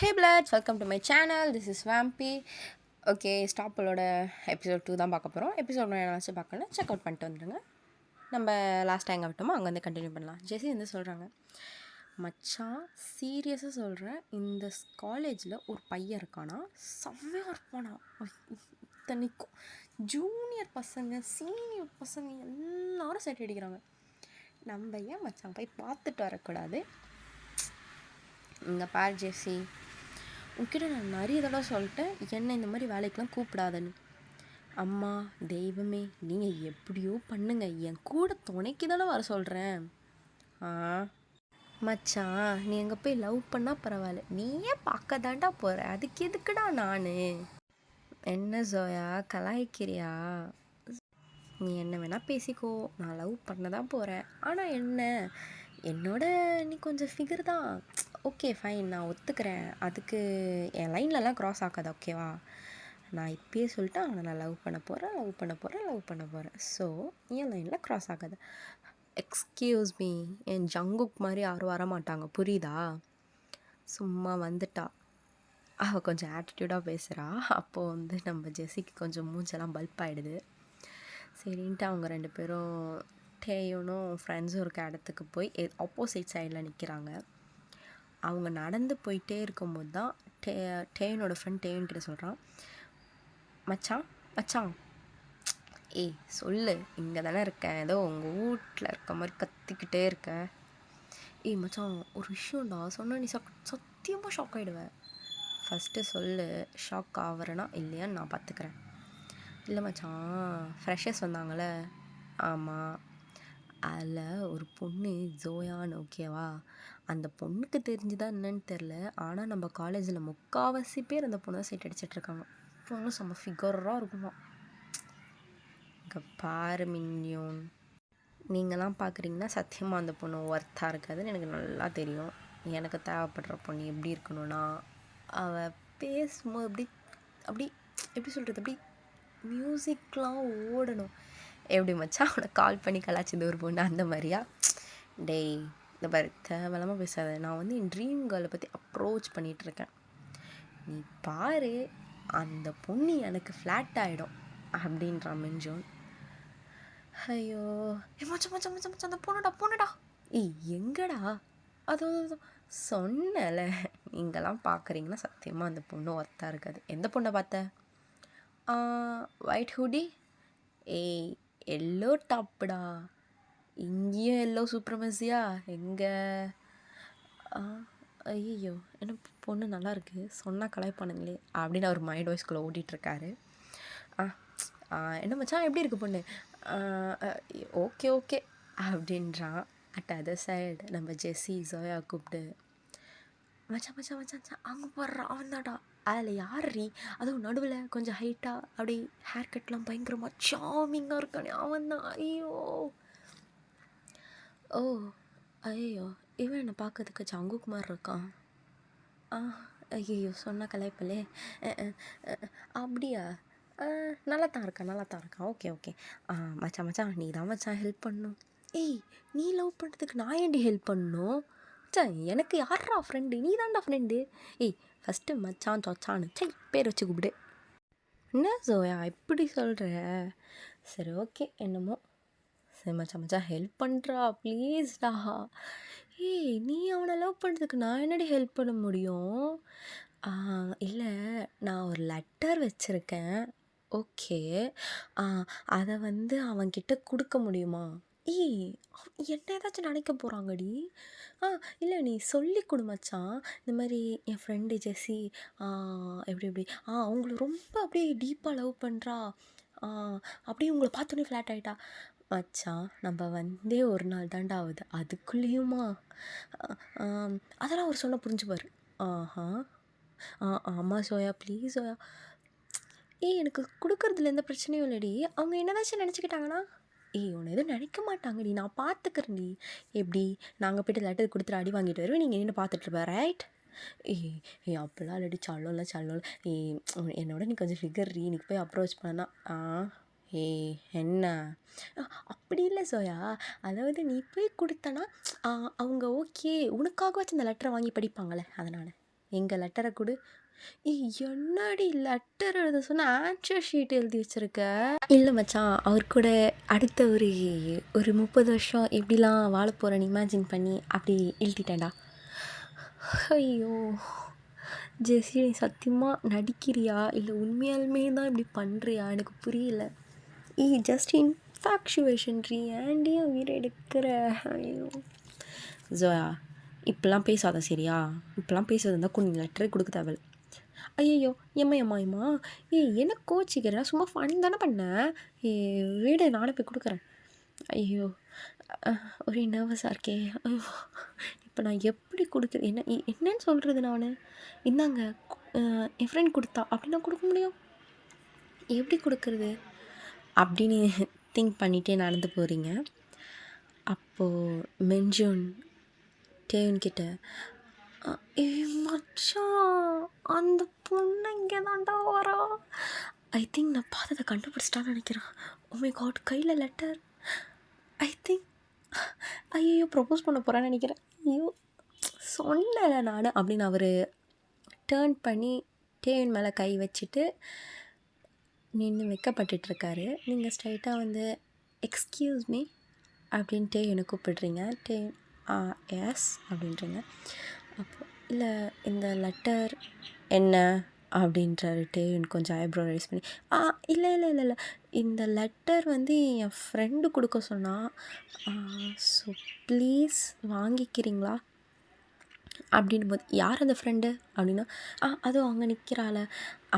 Hey bloods, welcome to my channel. This is Vampy. Okay, ஸ்டாப்பலோட episode 2 தான் பார்க்க போகிறோம். எபிசோட் 1 என்னாச்சும் பார்க்கணும், செக் அவுட் பண்ணிட்டு வந்துடுங்க. நம்ம லாஸ்ட்டாக எங்கே விட்டோமோ அங்கே வந்து கண்டினியூ பண்ணலாம். ஜெஸி வந்து சொல்கிறாங்க, மச்சான் சீரியஸாக சொல்கிறேன், இந்த காலேஜில் ஒரு பையன் இருக்கானா, செம்மையாக இருப்பானா. இத்தனைக்கும் ஜூனியர் பசங்க, சீனியர் பசங்க எல்லாரும் செட் அடிக்கிறாங்க. நம்ம ஏன் மச்சான் போய் பார்த்துட்டு வரக்கூடாது? இங்கே பார் ஜெஸி, உன்கிட்ட நான் நிறைய தடவை சொல்லிட்டேன், என்ன இந்த மாதிரி வேலைக்கெலாம் கூப்பிடாதன்னு. அம்மா தெய்வமே, நீங்கள் எப்படியோ பண்ணுங்க, என் கூட துணைக்கு தானே வர சொல்கிறேன். மச்சான், நீ எங்கே போய் லவ் பண்ணால் பரவாயில்ல, நீயே பார்க்க தாண்டா போகிற, அதுக்கு எதுக்குடா நான்? என்ன ஜோயா, கலாய்க்கிறியா? நீ என்ன வேணால் பேசிக்கோ, நான் லவ் பண்ண தான் போகிறேன். ஆனால் என்ன, என்னோட நீ கொஞ்சம் ஃபிகர் தான். ஓகே ஃபைன், நான் ஒத்துக்கிறேன். அதுக்கு என் லைன்லலாம் க்ராஸ் ஆகாது, ஓகேவா? நான் இப்பயே சொல்லிட்டு அவனை நான் லவ் பண்ண போகிறேன். ஸோ என் லைனில் க்ராஸ் ஆகாது. எக்ஸ்கியூஸ் மீ, என் ஜங்குக் மாதிரி யாரும் வரமாட்டாங்க, புரியுதா? சும்மா வந்துட்டா, அவள் கொஞ்சம் ஆட்டிடியூடாக பேசுகிறா. அப்போது வந்து நம்ம ஜெஸிக்கு கொஞ்சம் மூஞ்செல்லாம் பல்ப் ஆகிடுது. சரின்ட்டு அவங்க 2 பேரும் டேயோனும் ஃப்ரெண்ட்ஸும் இருக்க இடத்துக்கு போய் ஆப்போசிட் சைடில் நிற்கிறாங்க. அவங்க நடந்து போயிட்டே இருக்கும்போது தான் டேயனோட ஃப்ரெண்ட் டேயன்கிட்ட சொல்கிறான், மச்சான் மச்சான், ஏய் சொல்லு, இங்கே தானே இருக்கேன், ஏதோ உங்கள் வீட்டில் இருக்க மாதிரி கத்திக்கிட்டே இருக்க. ஏய் மச்சான், ஒரு விஷயம்டா சொன்னால் நீ சத்தியமாக ஷாக் ஆகிடுவேன். ஃபஸ்ட்டு சொல்லு, ஷாக் ஆகிறேன்னா இல்லையான்னு நான் பார்த்துக்கிறேன். இல்லை மச்சான், ஃப்ரெஷர்ஸ் வந்தாங்களே, ஆமாம், அதில் ஒரு பொண்ணு ஜோயான்னு, ஓகேவா? அந்த பொண்ணுக்கு தெரிஞ்சுதான் என்னன்னு தெரில, ஆனால் நம்ம காலேஜில் முக்கால்வாசி பேர் அந்த பொண்ணை சைட் அடிச்சிட்ருக்காங்க. பொண்ணு செம்ம ஃபிகராக இருக்குமா. இங்கே பாரு மின்யோன், நீங்களாம் பார்க்குறீங்கன்னா சத்தியமாக அந்த பொண்ணு ஒர்த்தாக இருக்காதுன்னு எனக்கு நல்லா தெரியும். எனக்கு தேவைப்படுற பொண்ணு எப்படி இருக்கணும்னா, அவள் பேசும்போது அப்படி எப்படி சொல்கிறது, அப்படி மியூசிக்லாம் ஓடணும். எப்படி மச்சான் அவனை கால் பண்ணி கலாச்சிது ஒரு பொண்ணு, அந்த மாதிரியா? டேய் இந்த பாரு, தேவையில்லாமல் பேசாத. நான் வந்து என் ட்ரீம் கேர்ளை பற்றி அப்ரோச் பண்ணிகிட்ருக்கேன். நீ பாரு, அந்த பொண்ணு எனக்கு ஃப்ளாட் ஆகிடும் அப்படின்றான் மின்ஜோன். ஐயோ மச்சான் மச்சான் மச்சான் மச்சான், அந்த பொண்ணுடா. ஏய் எங்கடா? அதோ சொன்னல, நீங்களாம் பார்க்குறீங்கன்னா சத்தியமாக அந்த பொண்ணு ஒர்த்தாக இருக்காது. எந்த பொண்ணை பார்த்த? White hoodie. ஏய் எல்லோ டாப்புடா. இங்கேயும் எல்லோ சூப்ரமசியா? எங்கே? ஐயோ என்ன பொண்ணு நல்லா இருக்குது, சொன்னால் கலாய்ப்பானுங்களே அப்படின்னு அவர் மைண்ட் வாய்ஸ்குள்ளே ஓட்டிகிட்ருக்காரு. என்ன மச்சான் எப்படி இருக்குது பொண்ணு? ஓகே அப்படின்றான். அட் அதர் சைடு நம்ம ஜெஸி ஜோயா கூப்பிட்டு, மச்சான் மச்சான் மச்சான் அங்கே போடுறான், அவன் தான்டா. அதில் யார்? அதுவும் நடுவில் கொஞ்சம் ஹைட்டாக அப்படி ஹேர் கட்லாம் பயங்கரமாக சாமிங்காக இருக்கானே, அவன் தான். ஐயோ இவன் என்னை பார்க்கறதுக்கு ஜங்குக்குமார் இருக்கான். ஐயோ சொன்னால் கலாய்ப்பலே. அப்படியா? நல்லா தான் இருக்கான். ஓகே. மச்சான் நீ தான் மச்சான் ஹெல்ப் பண்ணணும். ஏய் நீ லவ் பண்ணுறதுக்கு நான் ஏன்டி ஹெல்ப் பண்ணணும்? மச்சான் எனக்கு யாரா ஃப்ரெண்டு? நீ தான்டா ஃப்ரெண்டு. ஏய் ஃபஸ்ட்டு மச்சான் சொச்சான்னு பேர் வச்சு கூப்பிடு. என்ன ஜோயா இப்படி சொல்கிற? சரி ஓகே, என்னமோ. சரி மச்சான் ஹெல்ப் பண்ணுறா ப்ளீஸ்டா. ஏய் நீ அவனை லவ் பண்ணுறதுக்கு நான் என்னடி ஹெல்ப் பண்ண முடியும்? இல்லை, நான் ஒரு லெட்டர் வச்சுருக்கேன், ஓகே, அதை வந்து அவன்கிட்ட கொடுக்க முடியுமா? ஏய் என்ன ஏதாச்சும் நினைக்க போகிறாங்கடி. இல்லை நீ சொல்லி கொடு மச்சான், இந்த மாதிரி என் ஃப்ரெண்டு ஜெஸி எப்படி அவங்கள ரொம்ப அப்படியே டீப்பாக லவ் பண்ணுறா, அப்படியே உங்களை பார்த்தோன்னே ஃப்ளாட் ஆகிட்டா. மச்சான் நம்ம வந்தே ஒரு நாள் தாண்டா ஆகுது, அதுக்குள்ளேயுமா? அதெல்லாம் அவர் சொன்ன புரிஞ்சுப்பார். ஆமாம் சோயா ப்ளீஸ் சோயா. எனக்கு கொடுக்குறதுல எந்த பிரச்சனையும் இல்லைடி, அவங்க என்னதாச்சும் நினச்சிக்கிட்டாங்கன்னா? உன்னை எதுவும் நினைக்க மாட்டாங்கடி, நான் பார்த்துக்கிறேன்டி. எப்படி நாங்கள் போய்ட்டு லெட்டர் கொடுத்துட்டு அடி வாங்கிட்டு வருவேன், நீங்கள் நின்று பார்த்துட்ருப்பேன், ரைட்? அப்படிலாம் இல்லடி, சல்லோல. என்னோட நீ கொஞ்சம் ஃபிகர்ரி, நீ போய் அப்ரோச் பண்ணா. என்ன? அப்படி இல்லை சோயா, அதாவது நீ போய் கொடுத்தனா அவங்க ஓகே உனக்காகவாச்சும் இந்த லெட்டரை வாங்கி படிப்பாங்களே, அதனால். எங்கள் லெட்டரை கொடு. என்னடி லெட்டர் எழுத சொன்ன ஆன்சர் ஷீட் எழுதி வச்சுருக்க? இல்லை மச்சான், அவர் கூட அடுத்த ஒரு ஒரு 30 வருஷம் எப்படிலாம் வாழ போகிறேன்னு இமேஜின் பண்ணி அப்படி எழுதிட்டேன்டா. ஐயோ ஜெஸி, நீ சத்தியமாக நடிக்கிறியா இல்லை உண்மையாலுமே தான் இப்படி பண்ணுறியா? எனக்கு புரியல. ஜஸ்ட் இன்ஃபாக்சுவேஷன் ரீ, ஏன்டி உயிரை எடுக்கிற? ஐயோ ஜோயா, இப்பெல்லாம் பேசாத சரியா? இப்பெல்லாம் பேசுறது இருந்தால் கொஞ்சம் லெட்டரே கொடுக்க தேவையில்ல. ஐயோ எம்மா என்ன கோச்சிக்கிறேன்? சும்மா ஃபன் தானே பண்ணேன். வீடு நானே போய் கொடுக்குறேன். ஐயோ ஒரே நர்வஸாக இருக்கே. ஐயோ இப்போ நான் எப்படி கொடுக்குறது? என்னன்னு சொல்கிறது? நான் இந்தாங்க என் ஃப்ரெண்ட் கொடுத்தா அப்படின்னா கொடுக்க முடியும், எப்படி கொடுக்குறது அப்படின்னு திங்க் பண்ணிகிட்டே நடந்து போகிறீங்க. அப்போது மென்ஜூன் டேவன்கிட்ட, மச்சான் அந்த பொண்ணு இங்கே தான்டா வரா. ஐ திங்க் நான் பார்த்ததை கண்டுபிடிச்சிட்டான்னு நினைக்கிறேன். மை காட், கையில் லெட்டர். ஐ திங்க் ஐயோ ப்ரப்போஸ் பண்ண போகிறேன்னு நினைக்கிறேன். ஐயோ சொன்னல நான் அப்படின்னு அவர் டேர்ன் பண்ணி டேவன் மேலே கை வச்சுட்டு நின்று வைக்கப்பட்டுருக்காரு. நீங்கள் ஸ்ட்ரைட்டாக வந்து எக்ஸ்கியூஸ் மீ அப்படின்ட்டு எனக்கு கூப்பிடுறீங்க. எஸ் அப்படின்றீங்க. அப்போ இல்லை இந்த லெட்டர் என்ன அப்படின்றாரு டேவன் கொஞ்சம் ஐப்ரோ ரைஸ் பண்ணி. இல்லை இந்த லெட்டர் வந்து என் ஃப்ரெண்டு கொடுக்க சொன்னால், ஸோ ப்ளீஸ் வாங்கிக்கிறீங்களா அப்படின்னும் போது, யார் அந்த ஃப்ரெண்டு அப்படின்னா, அதுவும் அங்கே நிற்கிறாள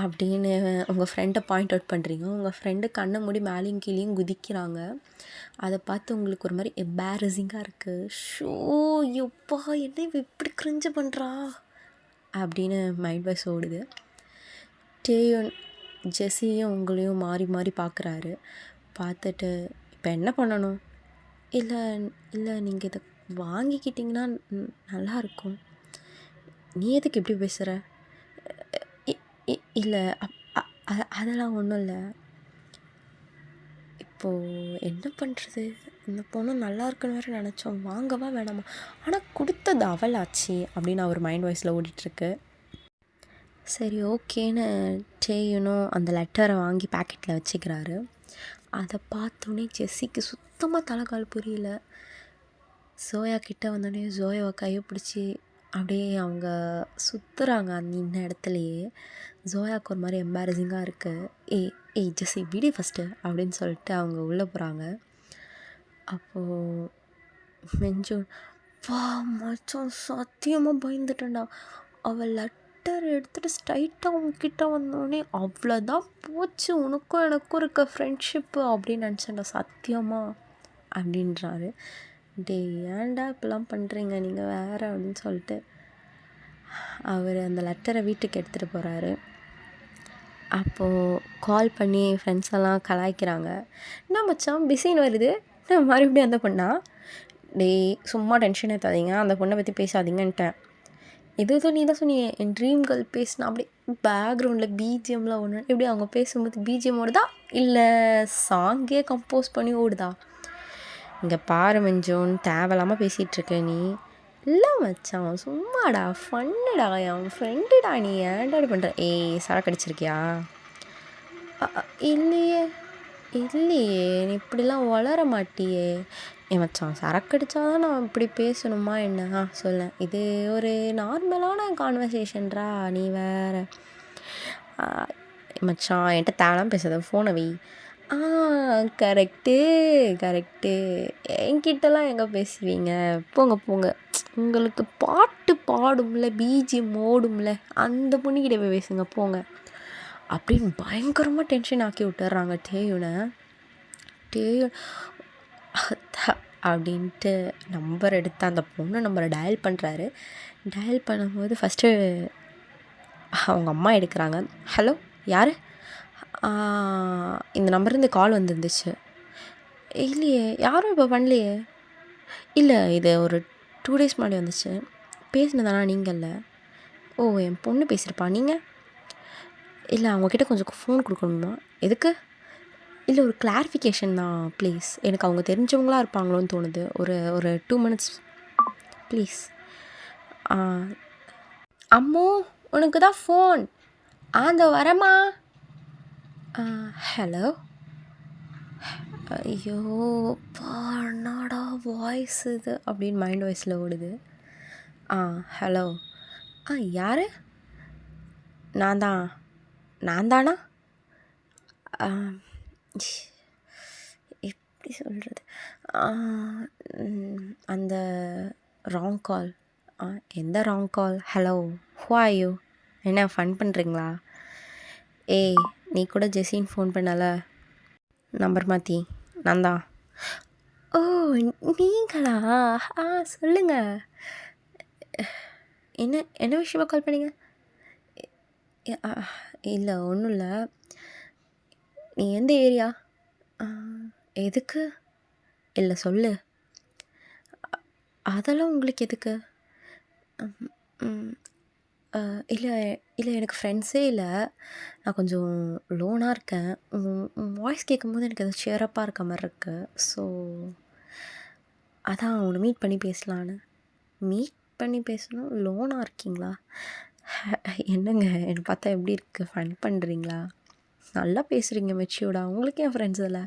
அப்படின்னு உங்கள் ஃப்ரெண்டை பாயிண்ட் அவுட் பண்ணுறீங்க. உங்கள் ஃப்ரெண்டு கண்ணை மூடி மேலேயும் கீழேயும் குதிக்கிறாங்க. அதை பார்த்து உங்களுக்கு ஒரு மாதிரி எம்பாரசிங்காக இருக்குது. ஷோ எப்பா என்ன இப்படி கிரிஞ்சு பண்ணுறா அப்படின்னு மைண்ட் வாய்ஸ் ஓடுது. டேவன் ஜெஸியும் உங்களையும் மாறி மாறி பார்க்குறாரு. பார்த்துட்டு இப்போ என்ன பண்ணணும்? இல்லை நீங்கள் இதை வாங்கிக்கிட்டிங்கன்னா நல்லாயிருக்கும். நீ எதுக்கு எப்படி பேசுகிற? இல்லை அதெல்லாம் ஒன்றும் இல்லை. இப்போது என்ன பண்ணுறது? இந்த பொண்ணு நல்லா இருக்குன்னு வேறு நினச்சோம், வாங்கவா வேணாமா? ஆனால் கொடுத்தது அவளாச்சு அப்படின்னு அவர் மைண்ட் வாய்ஸில் ஓடிட்டுருக்கு. சரி ஓகேன்னு டேவனும் அந்த லெட்டரை வாங்கி பேக்கெட்டில் வச்சுக்கிறாரு. அதை பார்த்தோன்னே ஜெஸ்ஸிக்கு சுத்தமாக தலைகால் புரியல. ஜோயா கிட்டே வந்தோடனே ஜோயாவை கையை பிடிச்சி அப்படியே அவங்க சுற்றுறாங்க அந்த இடத்துலையே. ஜோயாவுக்கு ஒரு மாதிரி எம்பாரசிங்காக இருக்குது. ஏய் ஜெஸ்ஸி விடு ஃபஸ்ட்டு அப்படின்னு சொல்லிட்டு அவங்க உள்ளே போகிறாங்க. அப்போது மென்ஜூன், மச்சான் சத்தியமாக பயந்துட்டேன்டா. அவள் லெட்டர் எடுத்துகிட்டு ஸ்ட்ரைட்டாக உங்ககிட்ட வந்தோடனே அவ்வளோதான் போச்சு, உனக்கும் எனக்கும் இருக்க ஃப்ரெண்ட்ஷிப்பு அப்படின்னு நினச்சேன்டா சத்தியமாக அப்படின்றாரு. ஏன்டா இப்படிலாம் பண்ணுறீங்க நீங்கள் வேறு அப்படின்னு சொல்லிட்டு அவர் அந்த லெட்டரை வீட்டுக்கு எடுத்துகிட்டு போகிறாரு. அப்போது கால் பண்ணி ஃப்ரெண்ட்ஸ் எல்லாம் கலாய்க்கிறாங்க. என்ன மச்சான் பிஸின்னு வருது, நான் மறுபடியும் அந்த பொண்ணா? சும்மா டென்ஷன் ஏற்றாதீங்க, அந்த பொண்ணை பற்றி பேசாதீங்கன்ட்டேன். ஏதோ நீ தான் சொன்னீங்க என் ட்ரீம் கேர்ள் பேசினா அப்படியே பேக்ரவுண்டில் பிஜிஎம்லாம் ஒன்று எப்படி அவங்க பேசும்போது பிஜிஎம் ஓடுதா இல்லை சாங்கே கம்போஸ் பண்ணி ஓடுதா? இங்கே பாரு மென்ஜூன், தேவையில்லாமல் பேசிகிட்ருக்க நீ. இல்லை மச்சான் சும்மாடா ஃபன்னுடா, என் ஃப்ரெண்டுடா, நீ ஏன்டா பண்ணுற? சரக்கு அடிச்சிருக்கியா? இல்லையே நீ இப்படிலாம் வளர மாட்டியே. மச்சான் சரக்கு அடித்தாதான் நான் இப்படி பேசணுமா என்ன? சொல்ல, இது ஒரு நார்மலான கான்வர்சேஷன்ரா, நீ வேறு. மச்சான் என்கிட்ட தேவைலாம் பேசாத, ஃபோனை வை. கரெக்டு என்கிட்டலாம் எங்கே பேசுவீங்க? போங்க உங்களுக்கு பாட்டு பாடும்ல, பிஜிஎம் ஓடும்ல, அந்த பொண்ணுக்கிட்ட போய் பேசுங்க போங்க அப்படின்னு பயங்கரமாக டென்ஷன் ஆக்கி விட்டுறாங்க டேவனை. அப்படின்ட்டு நம்பர் எடுத்து அந்த பொண்ணு நம்பரை டயல் பண்ணுறாரு. டயல் பண்ணும்போது ஃபஸ்ட்டு அவங்க அம்மா எடுக்கிறாங்க. ஹலோ யார்? இந்த நம்பர்லேருந்து கால் வந்துருந்துச்சு. இல்லையே யாரும் இப்போ பண்ணலையே. இல்லை இது ஒரு 2 days முன்னாடி வந்துச்சு. பேசினதானா நீங்கள்? இல்லை. என் பொண்ணு பேசியிருப்பா. நீங்கள்? இல்லை அவங்கக்கிட்ட கொஞ்சம் ஃபோன் கொடுக்கணுமா? எதுக்கு? இல்லை ஒரு கிளாரிஃபிகேஷன் தான் ப்ளீஸ். எனக்கு அவங்க தெரிஞ்சவங்களாக இருப்பாங்களோன்னு தோணுது. ஒரு 2 minutes ப்ளீஸ். அம்மு உனக்கு தான் ஃபோன். அந்த வரமா. ஹலோ. ஐயோ என்னடா வாய்ஸ் இது அப்படின்னு மைண்ட் வாய்ஸில் ஓடுது. ஹலோ. யார்? நான் தானா? எப்படி சொல்கிறது? அந்த ராங் கால். எந்த wrong call? Hello, who are you? என்ன ஃபன் பண்ணுறீங்களா? ஏய், நீ கூட ஜெஸின்னு ஃபோன் பண்ணல, நம்பர் மாற்றி. நான் தான். ஓ, நீங்களா? சொல்லுங்க. என்ன விஷயமா கால் பண்ணீங்க? இல்லை, ஒன்றும் இல்லை. நீ எந்த ஏரியா? எதுக்கு? இல்லை சொல்லு. அதெல்லாம் உங்களுக்கு எதுக்கு? இல்லை எனக்கு ஃப்ரெண்ட்ஸே இல்லை. நான் கொஞ்சம் லோனாக இருக்கேன். வாய்ஸ் கேட்கும்போது எனக்கு அது சியரப்பாக இருக்க மாதிரி இருக்குது. ஸோ அதான் உன்னை மீட் பண்ணி பேசலான்னு. மீட் பண்ணி பேசணும்? லோனாக இருக்கீங்களா? என்னங்க என்னை பார்த்தா எப்படி இருக்குது? ஃபன் பண்ணுறீங்களா? நல்லா பேசுகிறீங்க மெச்சூர்டாக. உங்களுக்கு என் ஃப்ரெண்ட்ஸ் இல்லை.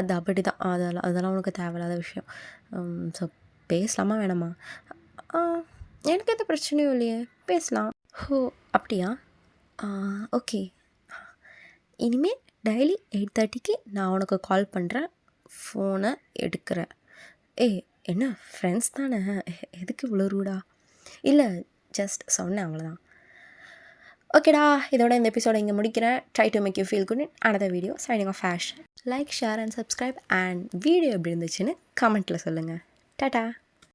அது அப்படி தான். அதெல்லாம் உனக்கு தேவையில்லாத விஷயம். ஸோ பேசலாமா வேணாமா? எனக்கு எந்த பிரச்சனையும் இல்லையே, பேசலாம். ஓ, அப்படியா? ஓகே. இனிமேல் டெய்லி 8:30க்கு நான் உனக்கு கால் பண்ணுறேன். ஃபோனை எடுக்கிறேன். என்ன ஃப்ரெண்ட்ஸ் தானே, எதுக்கு இவ்வளோ ரூடா? இல்லை, ஜஸ்ட் சொன்னேன், அவ்வளோதான். ஓகேடா, இதோட இந்த எபிசோட இங்கே முடிக்கிறேன். Try to make you feel good in another video. Signing off fashion. Like, share and subscribe. And video எப்படி இருந்துச்சுன்னு கமெண்ட்டில் சொல்லுங்கள். டாடா.